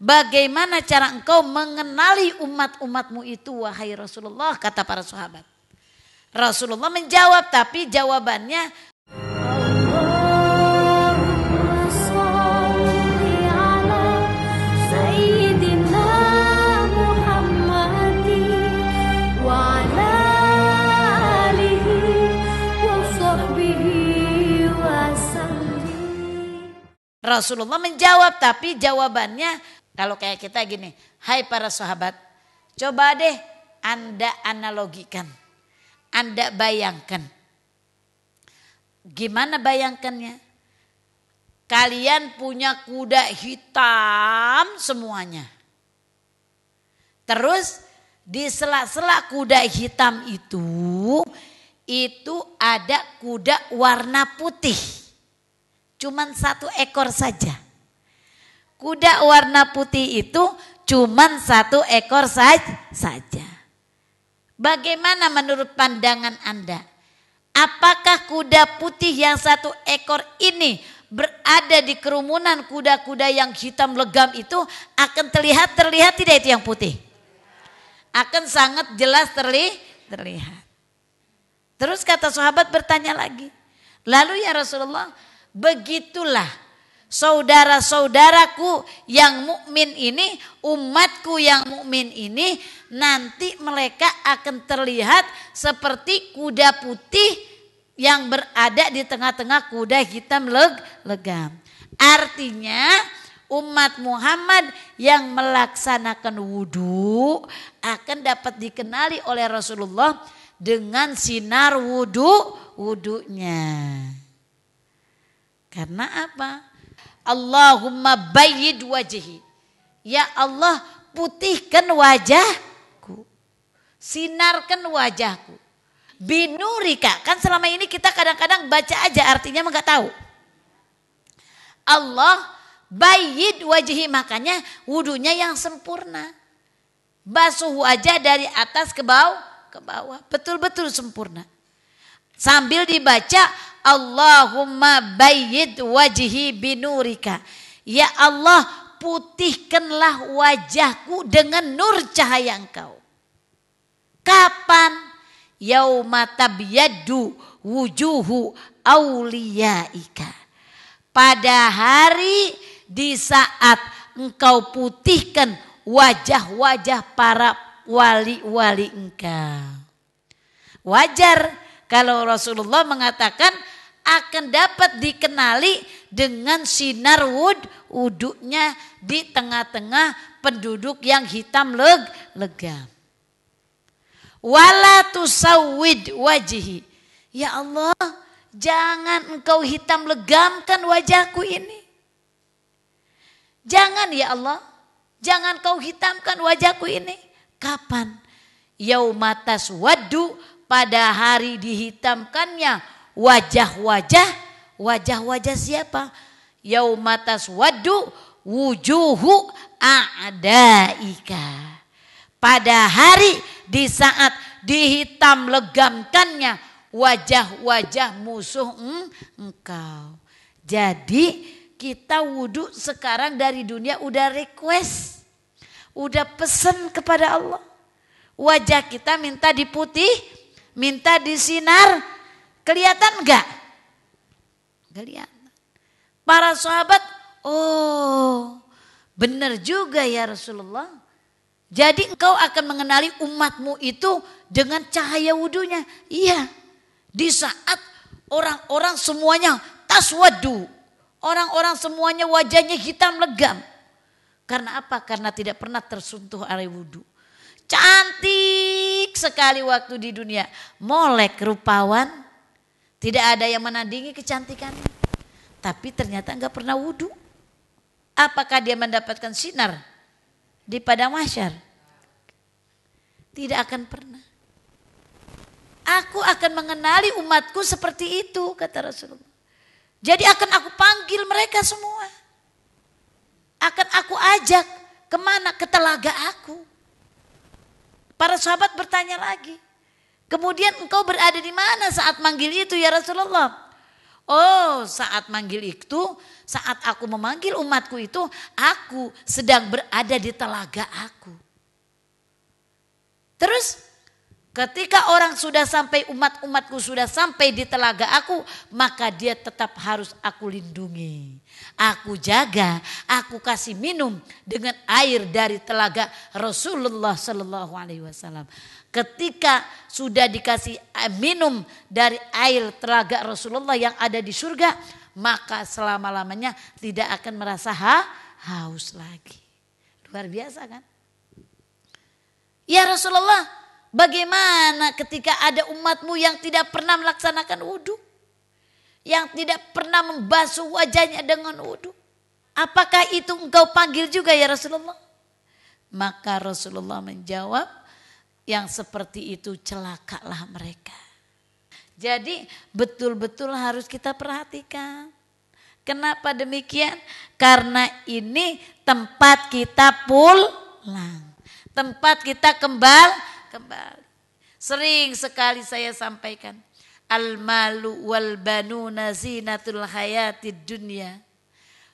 Bagaimana cara engkau mengenali umat-umatmu itu wahai Rasulullah, kata para sahabat. Rasulullah menjawab, tapi jawabannya Rasulullah menjawab, tapi jawabannya kalau kayak kita gini, hai para sahabat, coba deh Anda analogikan, Anda bayangkan. Gimana bayangkannya? Kalian punya kuda hitam semuanya. Terus di sela-sela kuda hitam itu ada kuda warna putih. Cuman 1 ekor saja. Kuda warna putih itu cuman 1 ekor saja. Bagaimana menurut pandangan Anda? Apakah kuda putih yang 1 ekor ini berada di kerumunan kuda-kuda yang hitam legam itu akan terlihat tidak itu yang putih? Akan sangat jelas terlihat. Terus kata sahabat bertanya lagi. Lalu ya Rasulullah, begitulah saudara-saudaraku yang mukmin ini, umatku yang mukmin ini, nanti mereka akan terlihat seperti kuda putih yang berada di tengah-tengah kuda hitam legam. Artinya umat Muhammad yang melaksanakan wudhu akan dapat dikenali oleh Rasulullah dengan sinar wudhunya. Karena apa? Allahumma bayyid wajhi. Ya Allah, putihkan wajahku. Sinarkan wajahku. Binurika. Kan selama ini kita kadang-kadang baca aja artinya enggak tahu. Allah bayyid wajhi, makanya wudunya yang sempurna. Basuh wajah dari atas ke bawah. Betul-betul sempurna. Sambil dibaca Allahumma bayyid wajhi binurika. Ya Allah, putihkanlah wajahku dengan nur cahaya Engkau. Kapan? Yauma tabyaddu wujuhu auliyaika. Pada hari di saat Engkau putihkan wajah-wajah para wali-wali Engkau. Wajar kalau Rasulullah mengatakan akan dapat dikenali dengan sinar wudhunya di tengah-tengah penduduk yang hitam legam. Wala tusawwid wajhi. Ya Allah, jangan Engkau hitam legamkan wajahku ini. Jangan ya Allah, jangan Kau hitamkan wajahku ini. Kapan? Yauma taswaddu, pada hari dihitamkannya wajah-wajah siapa? Yauma taswaddu wujuhu a'daika. Pada hari di saat dihitam legamkannya wajah-wajah musuh engkau. Jadi kita wudhu sekarang dari dunia udah request, udah pesen kepada Allah. Wajah kita minta diputih, minta disinar, kelihatan enggak? Kelihatan. Para sahabat, oh benar juga ya Rasulullah. Jadi engkau akan mengenali umatmu itu dengan cahaya wudunya. Iya, di saat orang-orang semuanya taswaddu, orang-orang semuanya wajahnya hitam legam. Karena apa? Karena tidak pernah tersentuh air wudu. Cantik sekali waktu di dunia. Molek rupawan. Tidak ada yang menandingi kecantikannya. Tapi ternyata enggak pernah wudhu. Apakah dia mendapatkan sinar di padang mahsyar? Tidak akan pernah. Aku akan mengenali umatku seperti itu, kata Rasulullah. Jadi akan aku panggil mereka semua. Akan aku ajak kemana? Ke telaga aku. Para sahabat bertanya lagi. Kemudian engkau berada di mana saat manggil itu ya Rasulullah? Oh, saat manggil itu, saat aku memanggil umatku itu, aku sedang berada di telaga aku. Terus ketika orang sudah sampai, umat-umatku sudah sampai di telaga aku, maka dia tetap harus aku lindungi. Aku jaga, aku kasih minum dengan air dari telaga Rasulullah Sallallahu Alaihi Wasallam. Ketika sudah dikasih minum dari air telaga Rasulullah yang ada di surga, maka selama-lamanya tidak akan merasa haus lagi. Luar biasa kan? Ya Rasulullah, bagaimana ketika ada umatmu yang tidak pernah melaksanakan wudhu? Yang tidak pernah membasuh wajahnya dengan wudhu? Apakah itu engkau panggil juga ya Rasulullah? Maka Rasulullah menjawab, yang seperti itu celakalah mereka. Jadi betul-betul harus kita perhatikan. Kenapa demikian? Karena ini tempat kita pulang. Tempat kita kembali. Sering sekali saya sampaikan. Al-malu wal banuna zinatul hayatid dunya.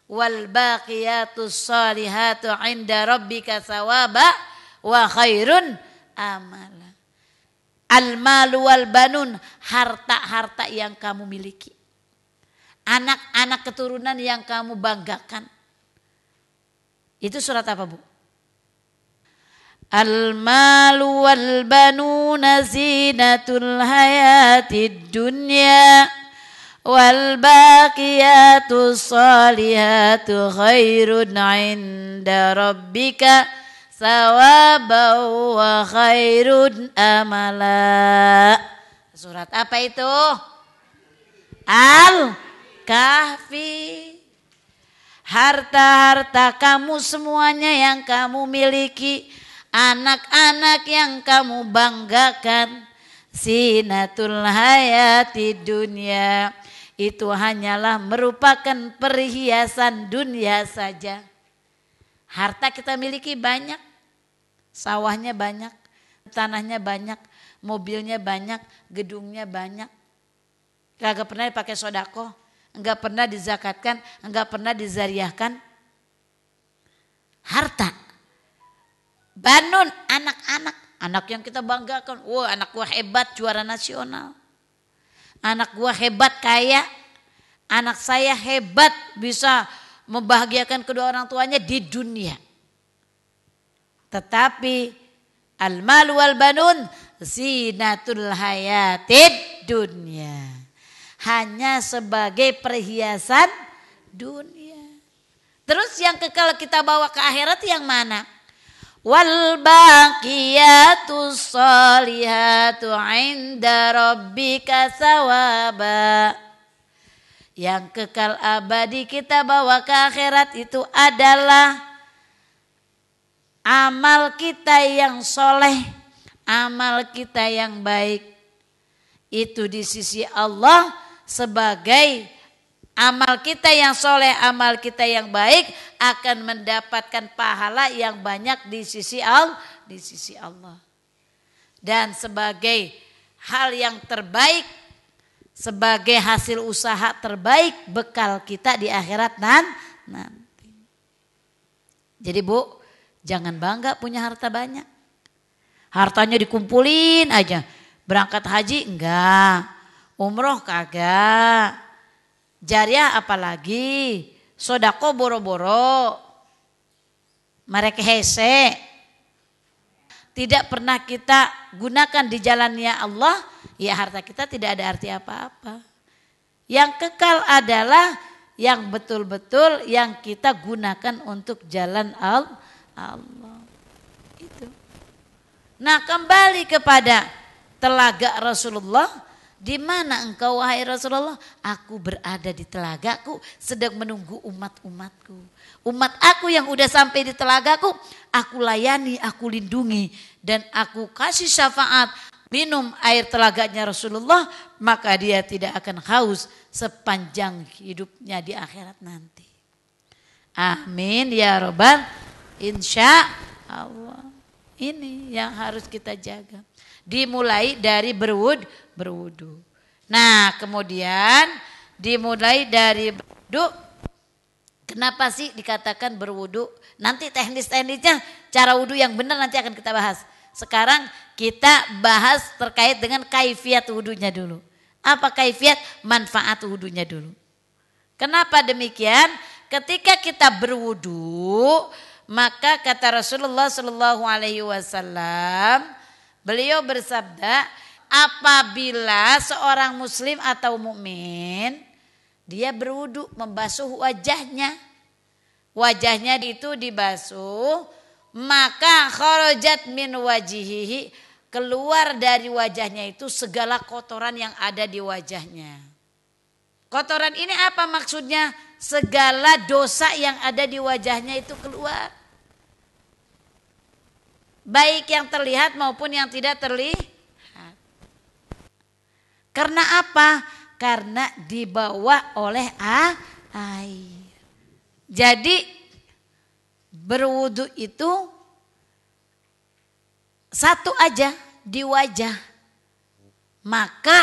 Wal baqiyatus salihatu inda rabbika thawaba wa khairun amala. Al-malu wal banun, harta-harta yang kamu miliki. Anak-anak keturunan yang kamu banggakan. Itu surat apa, Bu? Al-malu wal banuna zinatul hayatid dunya wal baqiyatus salihatu khairun 'inda rabbika sawaban wa khairun amala. Surat apa itu? Al-Kahfi. Harta-harta kamu semuanya yang kamu miliki, anak-anak yang kamu banggakan, zinatul hayati dunia, itu hanyalah merupakan perhiasan dunia saja. Harta kita miliki banyak, sawahnya banyak, tanahnya banyak, mobilnya banyak, gedungnya banyak. Kagak pernah dipakai sodako, enggak pernah dizakatkan, enggak pernah dizariahkan. Harta. Banun, anak-anak. Anak yang kita banggakan. Wah, anak gua hebat, juara nasional. Anak gua hebat, kaya. Anak saya hebat, bisa membahagiakan kedua orang tuanya di dunia. Tetapi al-malu wal banun zinatul hayatid dunya. Hanya sebagai perhiasan dunia. Terus yang kekal kita bawa ke akhirat yang mana? Wal baqiyatus salihatu 'inda rabbika sawaba. Yang kekal abadi kita bawa ke akhirat itu adalah amal kita yang soleh, amal kita yang baik. Itu di sisi Allah sebagai amal kita yang soleh, amal kita yang baik akan mendapatkan pahala yang banyak di sisi Allah. Dan sebagai hal yang terbaik, sebagai hasil usaha terbaik, bekal kita di akhirat nanti. Jadi Bu, jangan bangga punya harta banyak. Hartanya dikumpulin aja. Berangkat haji enggak, umroh kagak, jariah apalagi, sodako boro-boro, mereka hese. Tidak pernah kita gunakan di jalannya Allah, ya harta kita tidak ada arti apa-apa. Yang kekal adalah yang betul-betul yang kita gunakan untuk jalan Allah. Itu. Nah, kembali kepada telaga Rasulullah, di mana engkau wahai Rasulullah? Aku berada di telagaku sedang menunggu umat-umatku. Umat aku yang udah sampai di telagaku, aku layani, aku lindungi dan aku kasih syafaat minum air telaganya Rasulullah, maka dia tidak akan haus sepanjang hidupnya di akhirat nanti. Amin ya robbal insya Allah. Ini yang harus kita jaga. Dimulai dari berwudu. Nah, kemudian dimulai dari berwudu. Kenapa sih dikatakan berwudu? Nanti teknis-teknisnya cara wudu yang benar nanti akan kita bahas. Sekarang kita bahas terkait dengan kaifiat wudunya dulu. Apa kaifiat? Manfaat wudunya dulu. Kenapa demikian? Ketika kita berwudu, maka kata Rasulullah Shallallahu Alaihi Wasallam, beliau bersabda, apabila seorang muslim atau mukmin dia berwudu membasuh wajahnya itu dibasuh, maka kharajat min wajihihi, keluar dari wajahnya itu segala kotoran yang ada di wajahnya. Kotoran ini apa maksudnya? Segala dosa yang ada di wajahnya itu keluar. Baik yang terlihat maupun yang tidak terlihat. Karena apa? Karena dibawa oleh air. Jadi berwudu itu satu aja di wajah. Maka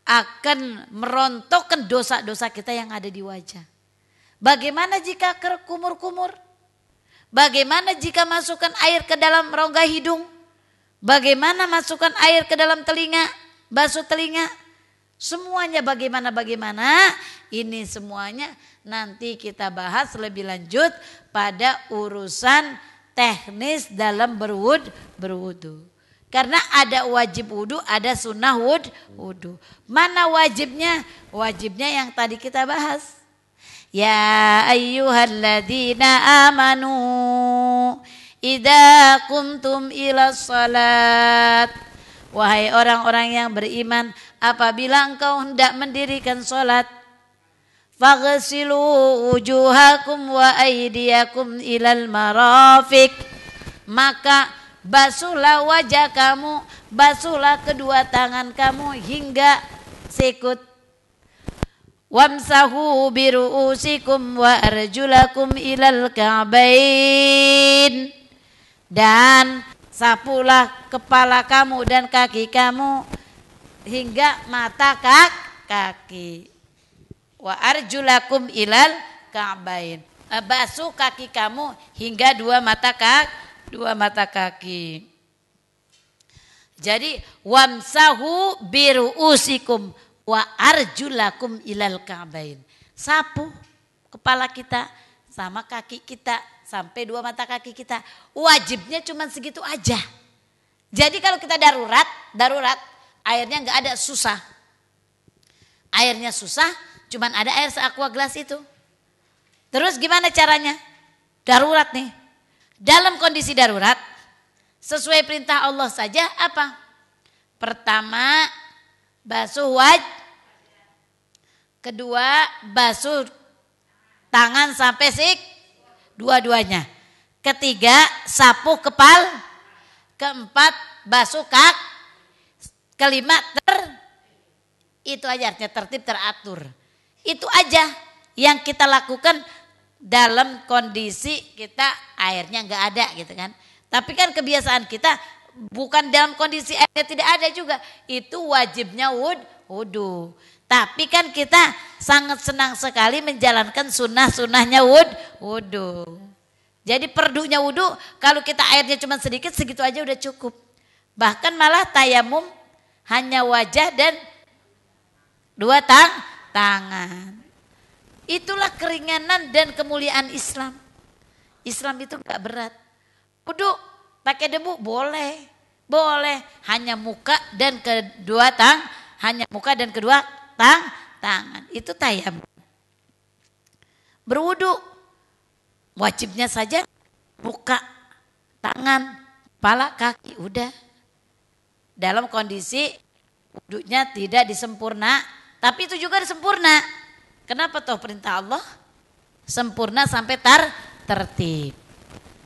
akan merontokkan dosa-dosa kita yang ada di wajah. Bagaimana jika kumur-kumur? Bagaimana jika masukkan air ke dalam rongga hidung? Bagaimana masukkan air ke dalam telinga? Basuh telinga? Semuanya bagaimana? Ini semuanya nanti kita bahas lebih lanjut pada urusan teknis dalam berwudu. Karena ada wajib wudu, ada sunnah wudu. Mana wajibnya? Wajibnya yang tadi kita bahas. Ya ayyuhalladzina amanu idza qumtum ila salat. Wahai orang-orang yang beriman, apabila engkau hendak mendirikan salat, faghsilu wujuhakum wa aydiyakum ilal marafiq. Maka basuhlah wajah kamu, basuhlah kedua tangan kamu hingga sikut. Wamsahu biru'usikum wa arjulakum ilal ka'bain. Dan sapulah kepala kamu dan kaki kamu hingga mata kaki. Wa arjulakum ilal ka'bain. Basuh kaki kamu hingga dua mata kaki. Jadi wamsahu biru'usikum wa arjulakum ilal ka'bain. Sapu kepala kita sama kaki kita sampai dua mata kaki kita. Wajibnya cuma segitu aja. Jadi kalau kita darurat, airnya nggak ada, susah. Airnya susah, cuman ada air seaqua gelas itu. Terus gimana caranya? Darurat nih. Dalam kondisi darurat, sesuai perintah Allah saja apa? Pertama, basuh wajah. Kedua, basuh tangan sampai dua-duanya. Ketiga, sapu kepala. Keempat, basuh kaki. Kelima, itu aja artinya tertib, teratur. Itu aja yang kita lakukan dalam kondisi kita airnya nggak ada gitu kan. Tapi kan kebiasaan kita bukan dalam kondisi airnya tidak ada juga. Itu wajibnya wudu. Tapi kan kita sangat senang sekali menjalankan sunnah-sunnahnya wudu. Jadi perdunya wudu kalau kita airnya cuma sedikit segitu aja udah cukup. Bahkan malah tayamum hanya wajah dan dua tangan. Itulah keringanan dan kemuliaan Islam. Islam itu gak berat. Wudu pakai debu boleh. Hanya muka dan kedua tangan. Itu tayamum. Berwudu wajibnya saja muka, tangan, kepala, kaki, udah. Dalam kondisi wudunya tidak disempurna, tapi itu juga disempurna. Kenapa toh perintah Allah? Sempurna sampai tertib.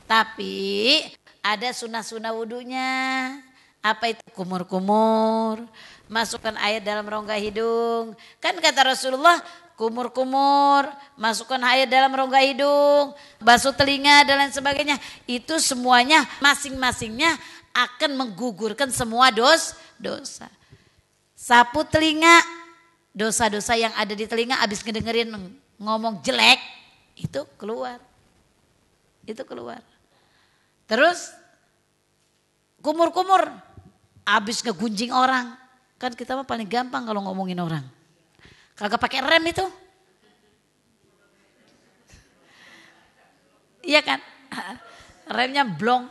Tapi ada sunnah-sunnah wudunya. Apa itu? Kumur-kumur. Masukkan air dalam rongga hidung. Kan kata Rasulullah, kumur-kumur, masukkan air dalam rongga hidung, basuh telinga dan lain sebagainya. Itu semuanya masing-masingnya akan menggugurkan semua dosa. Sapu telinga dosa-dosa yang ada di telinga abis ngedengerin ngomong jelek itu keluar. Itu keluar. Terus kumur-kumur abis ngegunjing orang. Kan kita mah paling gampang kalau ngomongin orang. Kagak pakai rem itu. Iya kan? Remnya blong.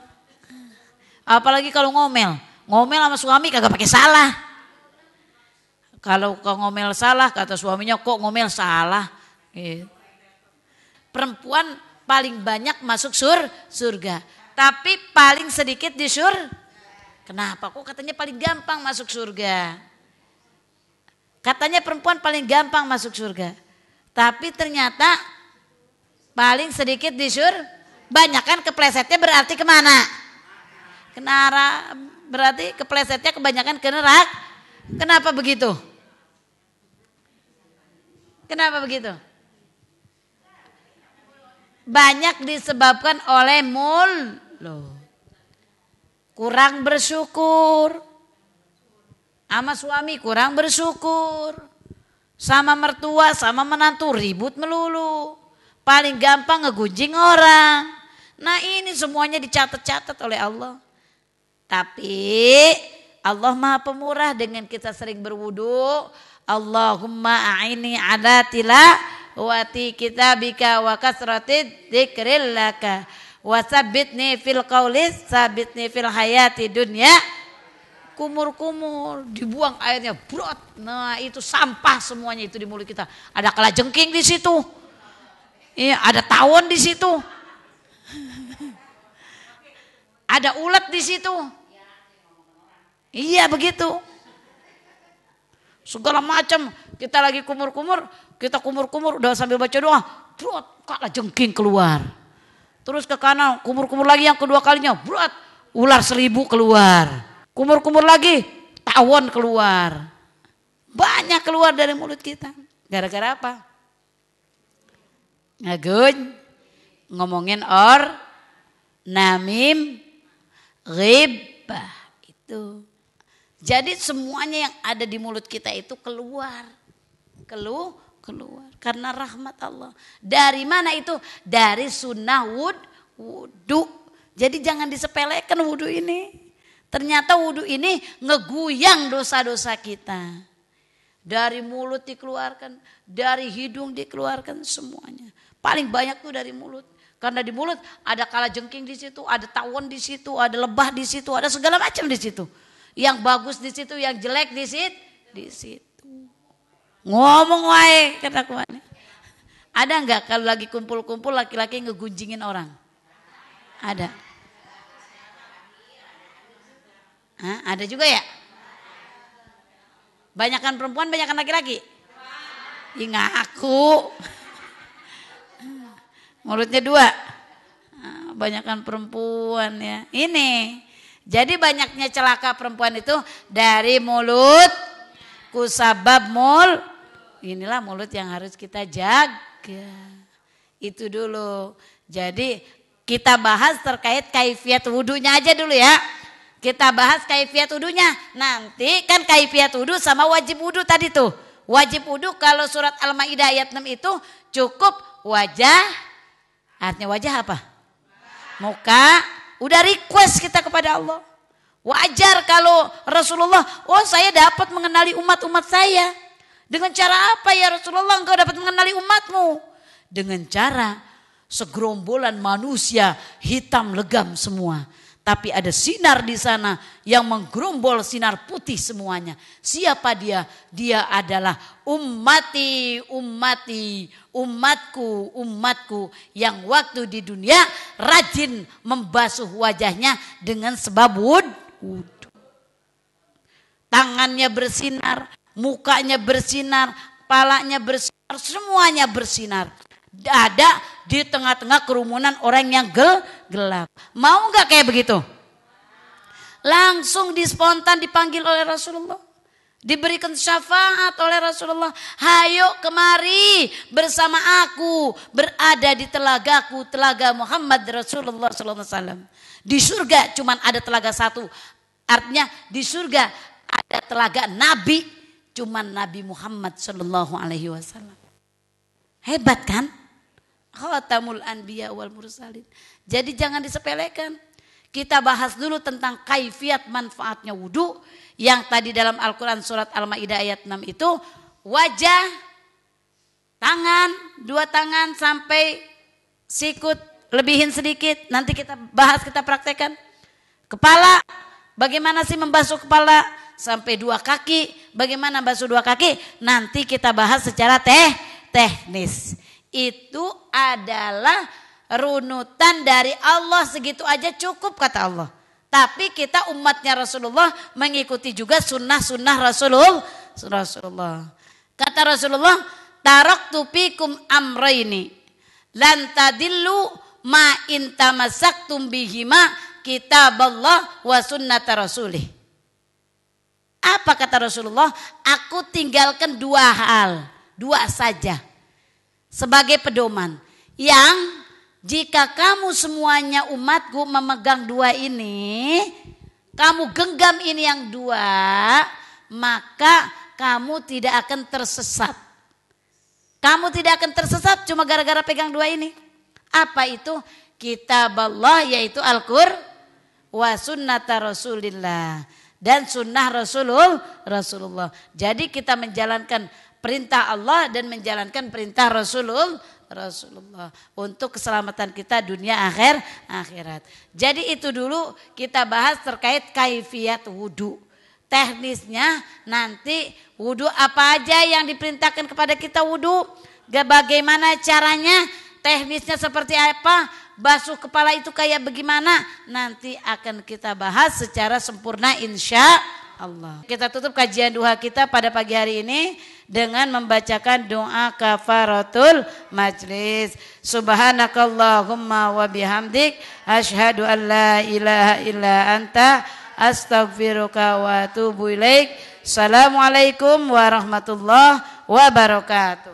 Apalagi kalau ngomel. Ngomel sama suami kagak pakai salah. Kalau ngomel salah kata suaminya kok ngomel salah. Perempuan paling banyak masuk surga. Tapi paling sedikit di surga. Kenapa? Kok katanya paling gampang masuk surga. Katanya perempuan paling gampang masuk surga. Tapi ternyata paling sedikit di surga. Banyak kan keplesetnya berarti kemana? Ke neraka. Berarti keplesetnya kebanyakan ke neraka. Kenapa begitu? Kenapa begitu? Banyak disebabkan oleh mulut. Kurang bersyukur. Sama suami kurang bersyukur. Sama mertua, sama menantu ribut melulu. Paling gampang ngegunjing orang. Nah ini semuanya dicatat-catat oleh Allah. Tapi Allah Maha Pemurah dengan kita sering berwudu. Allahumma a'ini ala tilawati kitabika wa kasrati dzikrillaka. Wasabbitni fil qaulis, sabbitni fil hayati dunya. Kumur-kumur, dibuang airnya, brot. Nah itu sampah semuanya itu di mulut kita. Ada kalajengking di situ. Iya, ada tawon di situ. Ada ulet di situ. Iya begitu. Segala macam. Kita lagi kumur-kumur, kita kumur-kumur udah sambil baca doa, brot, kalajengking keluar. Terus ke kanan, kumur-kumur lagi yang kedua kalinya, buat ular 1000 keluar. Kumur-kumur lagi, tawon keluar. Banyak keluar dari mulut kita. Gara-gara apa? Ngagun, ngomongin namim, ghibah. Itu. Jadi semuanya yang ada di mulut kita itu keluar. Keluar karena rahmat Allah. Dari mana itu? Dari sunnah wudu. Jadi jangan disepelekan wudu ini. Ternyata wudu ini ngeguyang dosa-dosa kita. Dari mulut dikeluarkan, dari hidung dikeluarkan semuanya. Paling banyak tuh dari mulut. Karena di mulut ada kalajengking di situ, ada tawon di situ, ada lebah di situ, ada segala macam di situ. Yang bagus di situ, yang jelek di situ. Ngomong wae kata kuane. Ada enggak kalau lagi kumpul-kumpul laki-laki ngegunjingin orang? Ada. Hah, ada juga ya? Banyakan perempuan, banyakan laki-laki? Ih ngaku. Mulutnya 2. Banyakan perempuan ya. Ini. Jadi banyaknya celaka perempuan itu dari mulut. Kusabab inilah mulut yang harus kita jaga. Itu dulu. Jadi kita bahas terkait kaifiat wudunya aja dulu ya. Kita bahas kaifiat wudunya. Nanti kan kaifiat wudu sama wajib wudu tadi tuh. Wajib wudu kalau surat Al-Maidah ayat 6 itu cukup wajah. Artinya wajah apa? Muka. Udah request kita kepada Allah. Wajar kalau Rasulullah, saya dapat mengenali umat-umat saya. Dengan cara apa ya Rasulullah engkau dapat mengenali umatmu? Dengan cara segerombolan manusia hitam legam semua. Tapi ada sinar di sana yang menggerombol sinar putih semuanya. Siapa dia? Dia adalah umatku yang waktu di dunia rajin membasuh wajahnya dengan sebab wudu. Tangannya bersinar, mukanya bersinar, palanya bersinar, semuanya bersinar. Ada di tengah-tengah kerumunan orang yang gelap. Mau gak kayak begitu? Langsung spontan dipanggil oleh Rasulullah. Diberikan syafaat oleh Rasulullah. Hayo kemari bersama aku. Berada di telagaku. Telaga Muhammad Rasulullah SAW. Di surga cuman ada telaga satu. Artinya di surga ada telaga Nabi. cuman Nabi Muhammad sallallahu alaihi wasallam. Hebat kan? Khatamul anbiya wal mursalin. Jadi jangan disepelekan. Kita bahas dulu tentang kaifiat manfaatnya wudu yang tadi dalam Al-Quran surat Al-Maidah ayat 6 itu wajah, tangan, 2 tangan sampai sikut, lebihin sedikit. Nanti kita bahas, kita praktekkan. Kepala, bagaimana sih membasuh kepala? Sampai 2 kaki, bagaimana basuh 2 kaki? Nanti kita bahas secara teknis. Itu adalah runutan dari Allah, segitu aja cukup kata Allah. Tapi kita umatnya Rasulullah mengikuti juga sunnah-sunnah Rasulullah. Kata Rasulullah, taraktu fikum amrayni lan tadillu ma in tamassaktum bihima kitaballah wa sunnata rasulih. Apa kata Rasulullah? Aku tinggalkan 2 hal, 2 saja sebagai pedoman yang jika kamu semuanya umatku memegang 2 ini, kamu genggam ini yang 2, maka kamu tidak akan tersesat. Kamu tidak akan tersesat cuma gara-gara pegang 2 ini. Apa itu? Kitab Allah, yaitu Al-Qur'an, wa sunnata Rasulillah, dan sunnah Rasulullah. Jadi kita menjalankan perintah Allah dan menjalankan perintah Rasulullah untuk keselamatan kita dunia akhirat. Jadi itu dulu kita bahas terkait kaifiat wudu. Teknisnya nanti wudu apa aja yang diperintahkan kepada kita wudu, bagaimana caranya, teknisnya seperti apa, basuh kepala itu kayak bagaimana, nanti akan kita bahas secara sempurna insya Allah. Kita tutup kajian duha kita pada pagi hari ini dengan membacakan doa kafaratul majlis. Subhanakallahumma wa bihamdik asyhadu an la ilaha illa anta astaghfiruka wa atubu ilaik. Assalamualaikum warahmatullahi wabarakatuh.